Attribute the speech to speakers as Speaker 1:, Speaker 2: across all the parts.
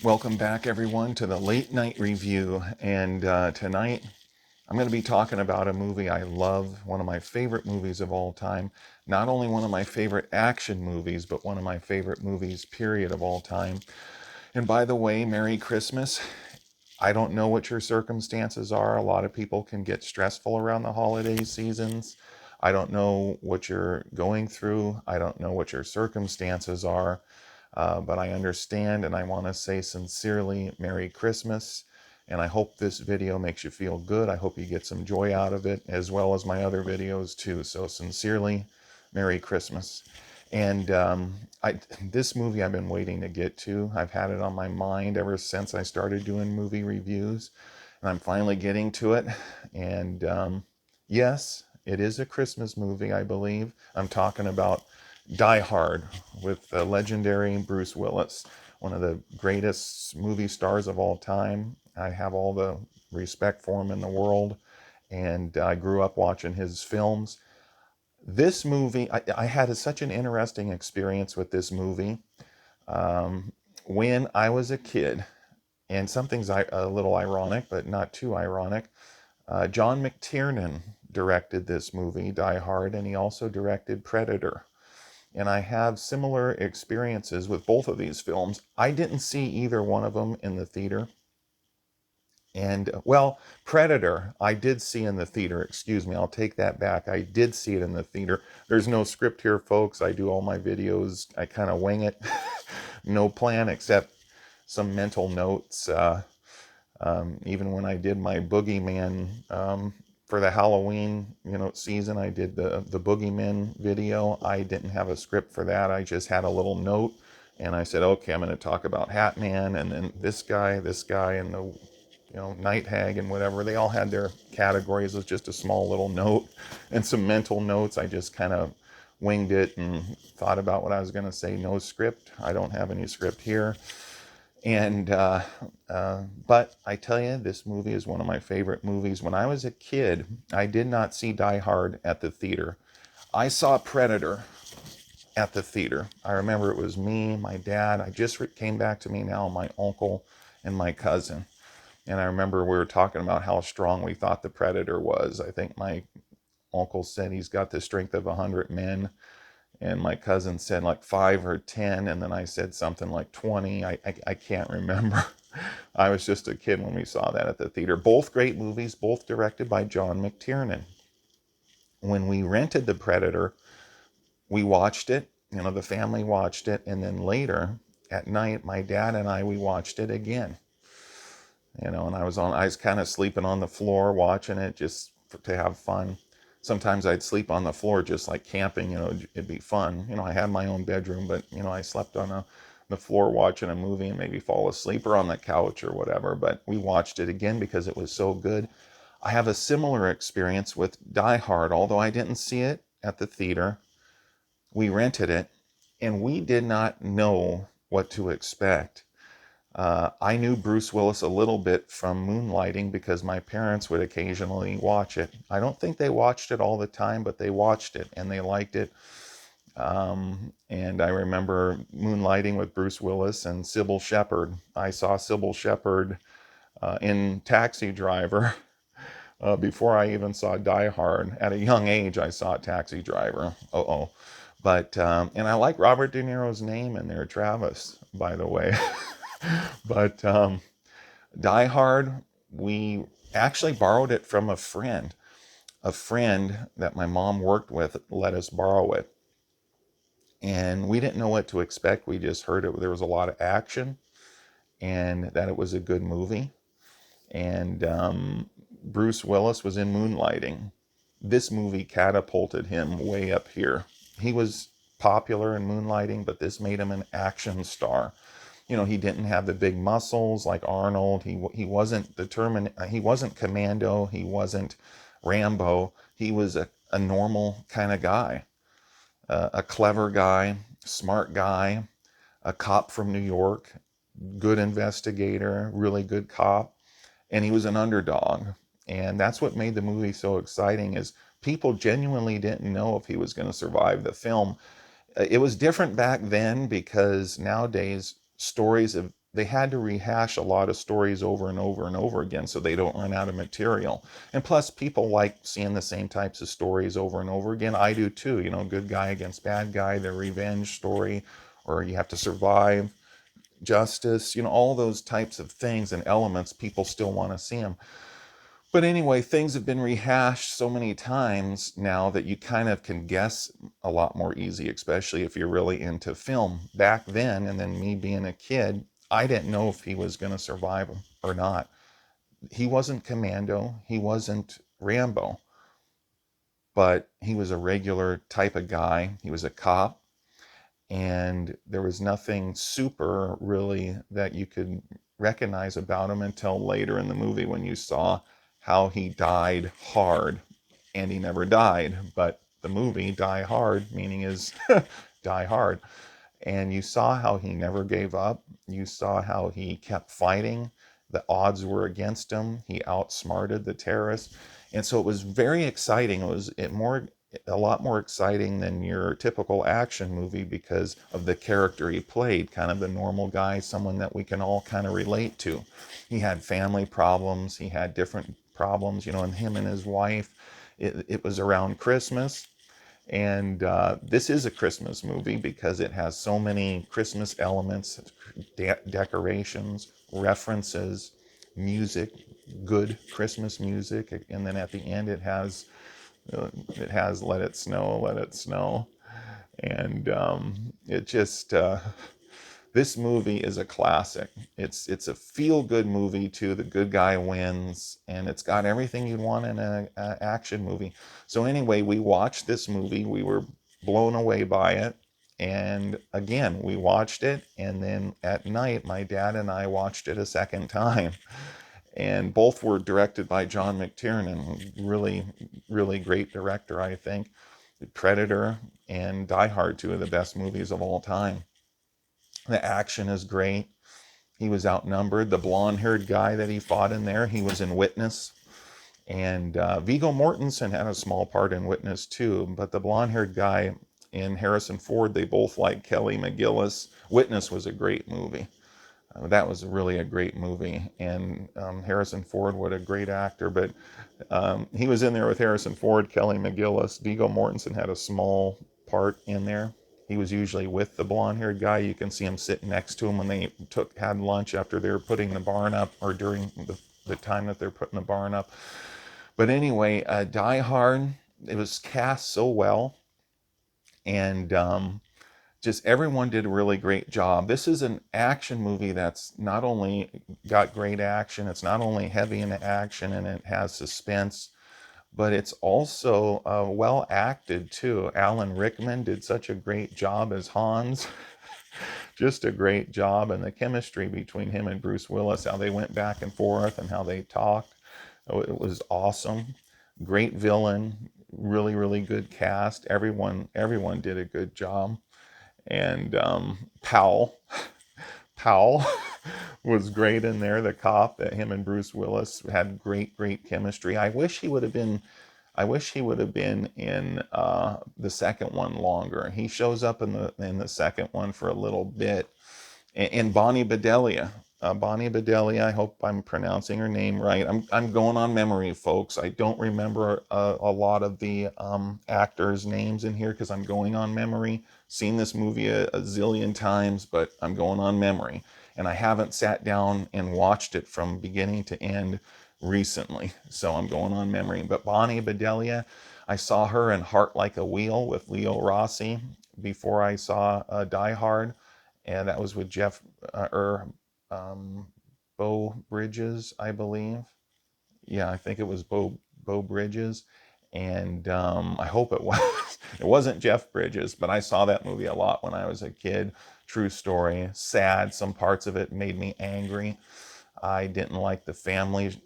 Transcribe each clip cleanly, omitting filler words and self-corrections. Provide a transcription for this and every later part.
Speaker 1: Welcome back, everyone, to the late night review. And tonight I'm going to be talking about a movie I love, one of my favorite movies of all time. Not only one of my favorite action movies, but one of my favorite movies, period, of all time. And by the way, Merry Christmas. I don't know what your circumstances are. A lot of people can get stressful around the holiday seasons. I don't know what you're going through. I don't know what your circumstances are. But I understand, and I want to say sincerely Merry Christmas. And I hope this video makes you feel good. I hope you get some joy out of it, as well as my other videos too. So sincerely, Merry Christmas. And this movie I've been waiting to get to. I've had it on my mind ever since I started doing movie reviews. And I'm finally getting to it. And yes, it is a Christmas movie, I believe. I'm talking about Die Hard with the legendary Bruce Willis, one of the greatest movie stars of all time. I have all the respect for him in the world, and I grew up watching his films. This movie, I had such an interesting experience with this movie when I was a kid, and something's a little ironic, but not too ironic. John McTiernan directed this movie, Die Hard, and he also directed Predator. And I have similar experiences with both of these films. I didn't see either one of them in the theater. And, well, Predator, I did see in the theater. Excuse me, I'll take that back. I did see it in the theater. There's no script here, folks. I do all my videos. I kind of wing it. No plan except some mental notes. Even when I did my Boogeyman for the Halloween, season, I did the Boogeyman video. I didn't have a script for that. I just had a little note, and I said, okay, I'm going to talk about Hat Man, and then this guy, and the Night Hag, and whatever. They all had their categories. It was just a small little note and some mental notes. I just kind of winged it and thought about what I was going to say. No script. I don't have any script here. And but I tell you, this movie is one of my favorite movies. When I was a kid, I did not see Die Hard at the theater. I saw Predator at the theater. I remember it was me, my dad. I just came back to me now, my uncle and my cousin. And I remember we were talking about how strong we thought the Predator was. I think my uncle said he's got the strength of 100 men. And my cousin said like 5 or 10, and then I said something like 20. I can't remember. I was just a kid when we saw that at the theater. Both great movies, both directed by John McTiernan. When we rented The Predator, we watched it. The family watched it, and then later at night, my dad and we watched it again. And I was kind of sleeping on the floor watching it just to have fun. Sometimes I'd sleep on the floor just like camping, it'd be fun. I had my own bedroom, but, I slept on the floor watching a movie and maybe fall asleep, or on the couch or whatever. But we watched it again because it was so good. I have a similar experience with Die Hard, although I didn't see it at the theater. We rented it, and we did not know what to expect. I knew Bruce Willis a little bit from Moonlighting because my parents would occasionally watch it. I don't think they watched it all the time, but they watched it and they liked it. And I remember Moonlighting with Bruce Willis and Sybil Shepherd. I saw Sybil Shepherd in Taxi Driver before I even saw Die Hard. At a young age, I saw Taxi Driver. But, and I like Robert De Niro's name in there, Travis, by the way. But Die Hard, we actually borrowed it from a friend. A friend that my mom worked with let us borrow it. And we didn't know what to expect. We just heard there was a lot of action and that it was a good movie. And Bruce Willis was in Moonlighting. This movie catapulted him way up here. He was popular in Moonlighting, but this made him an action star. He didn't have the big muscles like Arnold. He wasn't determined. He wasn't Commando. He wasn't Rambo. He was a normal kind of guy, a clever guy, smart guy, a cop from New York, good investigator, really good cop, and he was an underdog. And that's what made the movie so exciting, is people genuinely didn't know if he was going to survive the film. It was different back then because nowadays stories have they had to rehash a lot of stories over and over and over again so they don't run out of material. And plus, people like seeing the same types of stories over and over again. I do too. You know, good guy against bad guy, the revenge story, or you have to survive, justice, you know, all those types of things and elements, people still want to see them. But anyway, things have been rehashed so many times now that you kind of can guess a lot more easy, especially if you're really into film. Back then, and then me being a kid, I didn't know if he was going to survive or not. He wasn't Commando, he wasn't Rambo, but he was a regular type of guy. He was a cop, and there was nothing super really that you could recognize about him until later in the movie when you saw how he died hard. And he never died, but the movie Die Hard, meaning is Die Hard, and you saw how he never gave up. You saw how he kept fighting. The odds were against him. He outsmarted the terrorists. And so it was very exciting. A lot more exciting than your typical action movie because of the character he played, kind of the normal guy, someone that we can all kind of relate to. He had family problems. He had different problems, you know, and him and his wife. It was around Christmas. And this is a Christmas movie because it has so many Christmas elements, decorations, references, music, good Christmas music. And then at the end, it has Let It Snow, Let It Snow. And it just, this movie is a classic. It's a feel-good movie too. The good guy wins, and it's got everything you'd want in an action movie. So anyway, we watched this movie. We were blown away by it. And again, we watched it, and then at night, my dad and I watched it a second time. And both were directed by John McTiernan, really, really great director, I think. Predator and Die Hard, two of the best movies of all time. The action is great. He was outnumbered. The blonde-haired guy that he fought in there, he was in Witness. And Viggo Mortensen had a small part in Witness too. But the blonde-haired guy and Harrison Ford, they both like Kelly McGillis. Witness was a great movie. That was really a great movie. And Harrison Ford, what a great actor. But he was in there with Harrison Ford, Kelly McGillis. Viggo Mortensen had a small part in there. He was usually with the blonde-haired guy. You can see him sitting next to him when they had lunch after they were putting the barn up, or during the time that they're putting the barn up. But anyway, Die Hard, it was cast so well. And just everyone did a really great job. This is an action movie that's not only got great action, it's not only heavy in action and it has suspense, but it's also well acted too. Alan Rickman did such a great job as Hans. Just a great job. And the chemistry between him and Bruce Willis, how they went back and forth and how they talked, it was awesome. Great villain, really, really good cast. Everyone did a good job. And Powell was great in there, the cop. That him and Bruce Willis had great chemistry. I wish he would have been in the second one longer. He shows up in the second one for a little bit. And Bonnie Bedelia. Bonnie Bedelia, I hope I'm pronouncing her name right. I'm going on memory, folks. I don't remember a lot of the actors' names in here because I'm going on memory. Seen this movie a zillion times, but I'm going on memory. And I haven't sat down and watched it from beginning to end recently, so I'm going on memory. But Bonnie Bedelia, I saw her in Heart Like a Wheel with Leo Rossi before I saw Die Hard, and that was with Beau Bridges, I believe. Yeah, I think it was Beau Bridges, and I hope it was. It wasn't Jeff Bridges, but I saw that movie a lot when I was a kid. True story. Sad. Some parts of it made me angry. I didn't like the family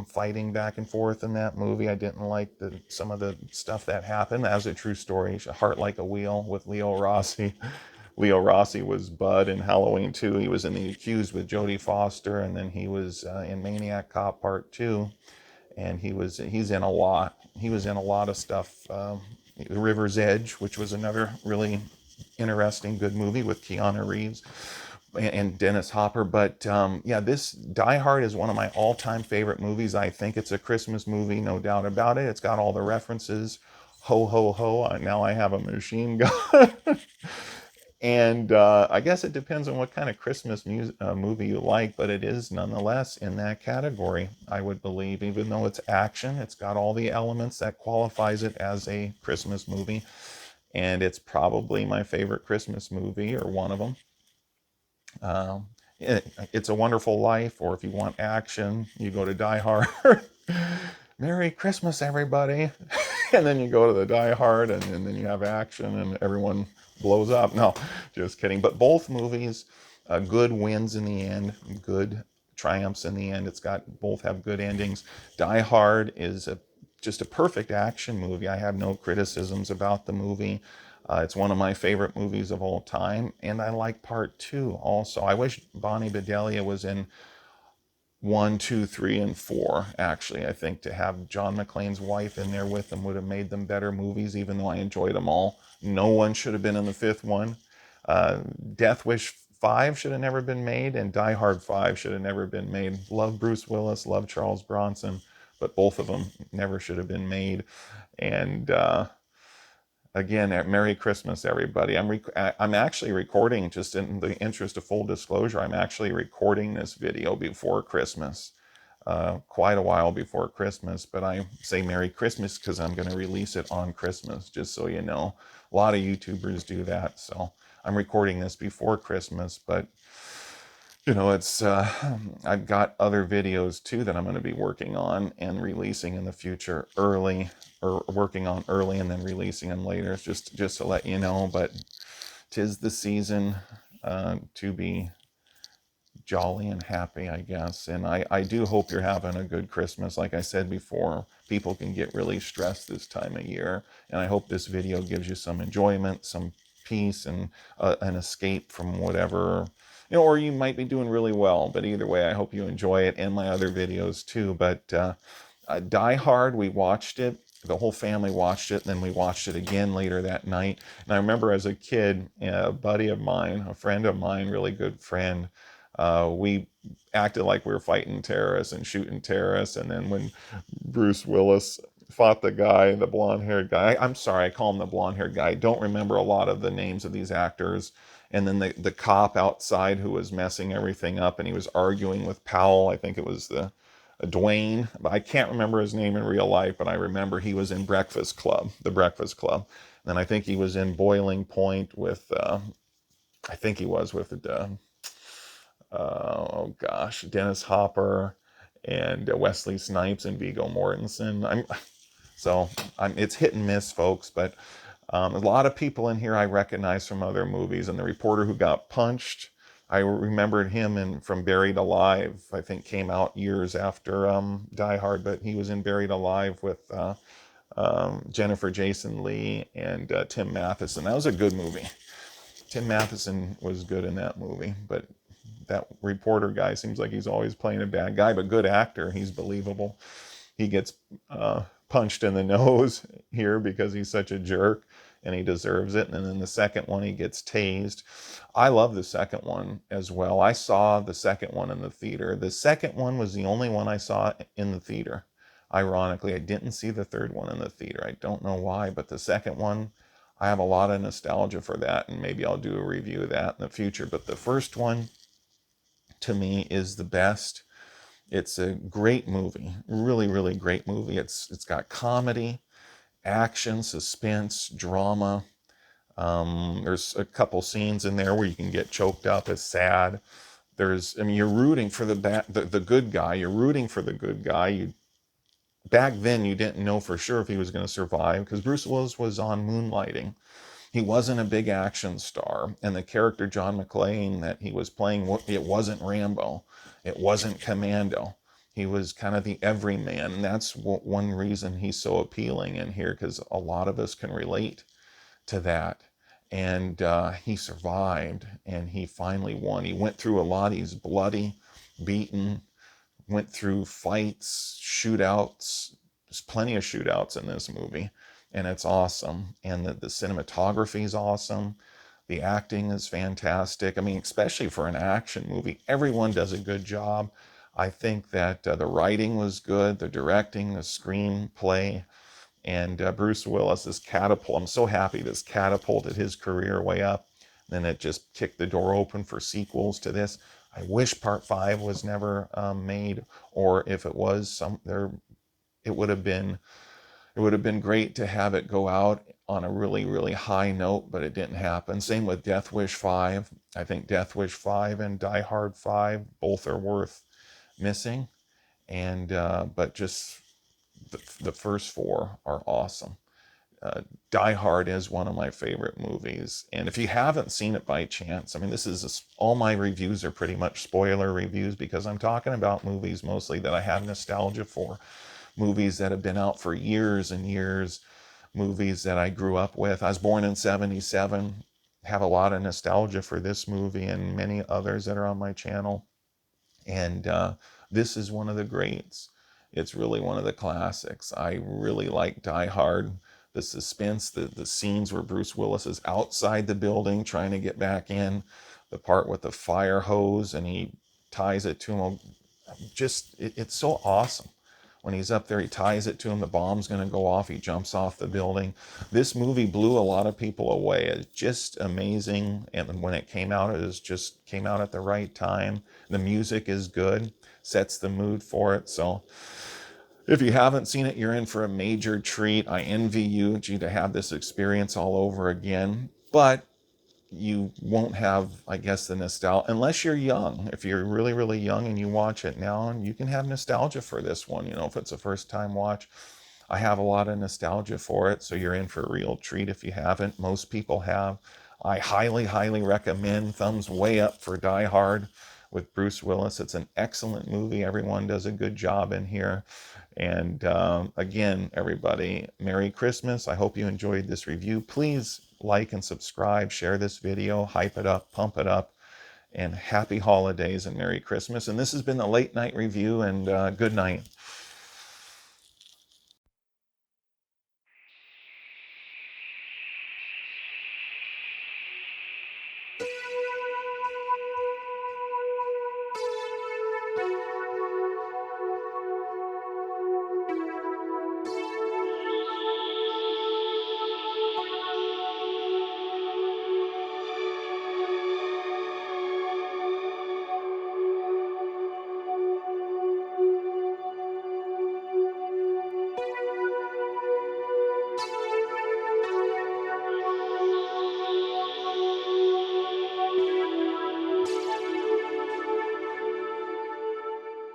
Speaker 1: fighting back and forth in that movie. I didn't like some of the stuff that happened. That was a true story. Heart Like a Wheel with Leo Rossi. Leo Rossi was Bud in Halloween 2. He was in The Accused with Jodie Foster, and then he was in Maniac Cop Part 2. And he's in a lot. He was in a lot of stuff. River's Edge, which was another really interesting, good movie with Keanu Reeves. and Dennis Hopper. But yeah, this Die Hard is one of my all-time favorite movies. I think it's a Christmas movie, no doubt about it. It's got all the references. Ho, ho, ho. Now I have a machine gun. And I guess it depends on what kind of Christmas movie you like, but it is nonetheless in that category, I would believe. Even though it's action, it's got all the elements that qualifies it as a Christmas movie. And it's probably my favorite Christmas movie, or one of them. Um, it's a Wonderful Life, or if you want action, you go to Die Hard. Merry Christmas, everybody. And then you go to the Die Hard, and then you have action, and everyone blows up. No, just kidding. But both movies, good wins in the end, good triumphs in the end. It's got, both have good endings. Die Hard is just a perfect action movie. I have no criticisms about the movie. It's one of my favorite movies of all time, and I like part two also. I wish Bonnie Bedelia was in one, two, three, and four. Actually, I think to have John McClane's wife in there with them would have made them better movies, even though I enjoyed them all. No one should have been in the fifth one. Death Wish 5 should have never been made, and Die Hard 5 should have never been made. Love Bruce Willis, love Charles Bronson, but both of them never should have been made. And again, Merry Christmas, everybody. I'm actually recording, just in the interest of full disclosure, I'm actually recording this video before Christmas, quite a while before Christmas, but I say Merry Christmas because I'm going to release it on Christmas, just so you know. A lot of YouTubers do that, so I'm recording this before Christmas, but you know, it's I've got other videos too that I'm going to be working on and releasing in the future early, or working on early and then releasing them later. It's just to let you know. But 'tis the season to be jolly and happy, I guess. And I do hope you're having a good Christmas. Like I said before, people can get really stressed this time of year, and I hope this video gives you some enjoyment, some peace, and an escape from whatever, you know, or you might be doing really well. But either way, I hope you enjoy it, and my other videos too. But Die Hard, we watched it. The whole family watched it, and then we watched it again later that night. And I remember as a kid, a buddy of mine, a friend of mine, really good friend, we acted like we were fighting terrorists and shooting terrorists. And then when Bruce Willis fought the guy, the blonde-haired guy, I'm sorry, I call him the blonde-haired guy. I don't remember a lot of the names of these actors. And then the cop outside who was messing everything up, and he was arguing with Powell. I think it was the Dwayne, but I can't remember his name in real life, but I remember he was in Breakfast Club, the Breakfast Club. And then I think he was in Boiling Point with, I think he was with oh gosh, Dennis Hopper and Wesley Snipes and Viggo Mortensen. It's hit and miss, folks, but a lot of people in here I recognize from other movies. And the reporter who got punched, I remembered him from Buried Alive. I think came out years after Die Hard, but he was in Buried Alive with Jennifer Jason Leigh and Tim Matheson. That was a good movie. Tim Matheson was good in that movie, but that reporter guy seems like he's always playing a bad guy, but good actor. He's believable. He gets punched in the nose here because he's such a jerk, and he deserves it. And then the second one, he gets tased. I love the second one as well. I saw the second one in the theater. The second one was the only one I saw in the theater. Ironically, I didn't see the third one in the theater. I don't know why, but the second one, I have a lot of nostalgia for that, and maybe I'll do a review of that in the future. But the first one, to me, is the best. It's a great movie, really, really great movie. It's got comedy, action, suspense, drama. There's a couple scenes in there where you can get choked up. It's sad. You're rooting for the good guy. You're rooting for the good guy. Back then, you didn't know for sure if he was going to survive because Bruce Willis was on Moonlighting. He wasn't a big action star, and the character John McClane that he was playing, it wasn't Rambo, it wasn't Commando. He was kind of the everyman, and that's one reason he's so appealing in here, because a lot of us can relate to that. And he survived, and he finally won. He went through a lot. He's bloody, beaten, went through fights, shootouts. There's plenty of shootouts in this movie, and it's awesome. And the cinematography is awesome. The acting is fantastic. I mean, especially for an action movie, everyone does a good job. I think that the writing was good, the directing, the screenplay, and Bruce Willis is catapult. I'm so happy this catapulted his career way up. Then it just kicked the door open for sequels to this. I wish Part 5 was never made, or if it was, it would have been great to have it go out on a really, really high note, but it didn't happen. Same with Death Wish 5. I think Death Wish 5 and Die Hard 5 both are worth missing, and but just the first four are awesome. Die Hard is one of my favorite movies, and if you haven't seen it by chance, I mean, all my reviews are pretty much spoiler reviews because I'm talking about movies mostly that I have nostalgia for, movies that have been out for years and years, movies that I grew up with. I was born in '77, have a lot of nostalgia for this movie and many others that are on my channel, and this is one of the greats. It's really one of the classics. I really like Die Hard. The suspense, the scenes where Bruce Willis is outside the building trying to get back in, the part with the fire hose and he ties it to him. It's so awesome. When he's up there, he ties it to him. The bomb's going to go off. He jumps off the building. This movie blew a lot of people away. It's just amazing. And when it came out, came out at the right time. The music is good, sets the mood for it. So if you haven't seen it, you're in for a major treat. I envy you to have this experience all over again. But you won't have, I guess, the nostalgia unless you're young. If you're really, really young and you watch it now, and you can have nostalgia for this one, if it's a first time watch. I have a lot of nostalgia for it, so you're in for a real treat if you haven't. Most people have. I highly, highly recommend, thumbs way up for Die Hard with Bruce Willis. It's an excellent movie. Everyone does a good job in here. And again, everybody, Merry Christmas. I hope you enjoyed this review. Please like and subscribe, share this video, hype it up, pump it up, and happy holidays and Merry Christmas. And this has been the Late Night Review, and good night.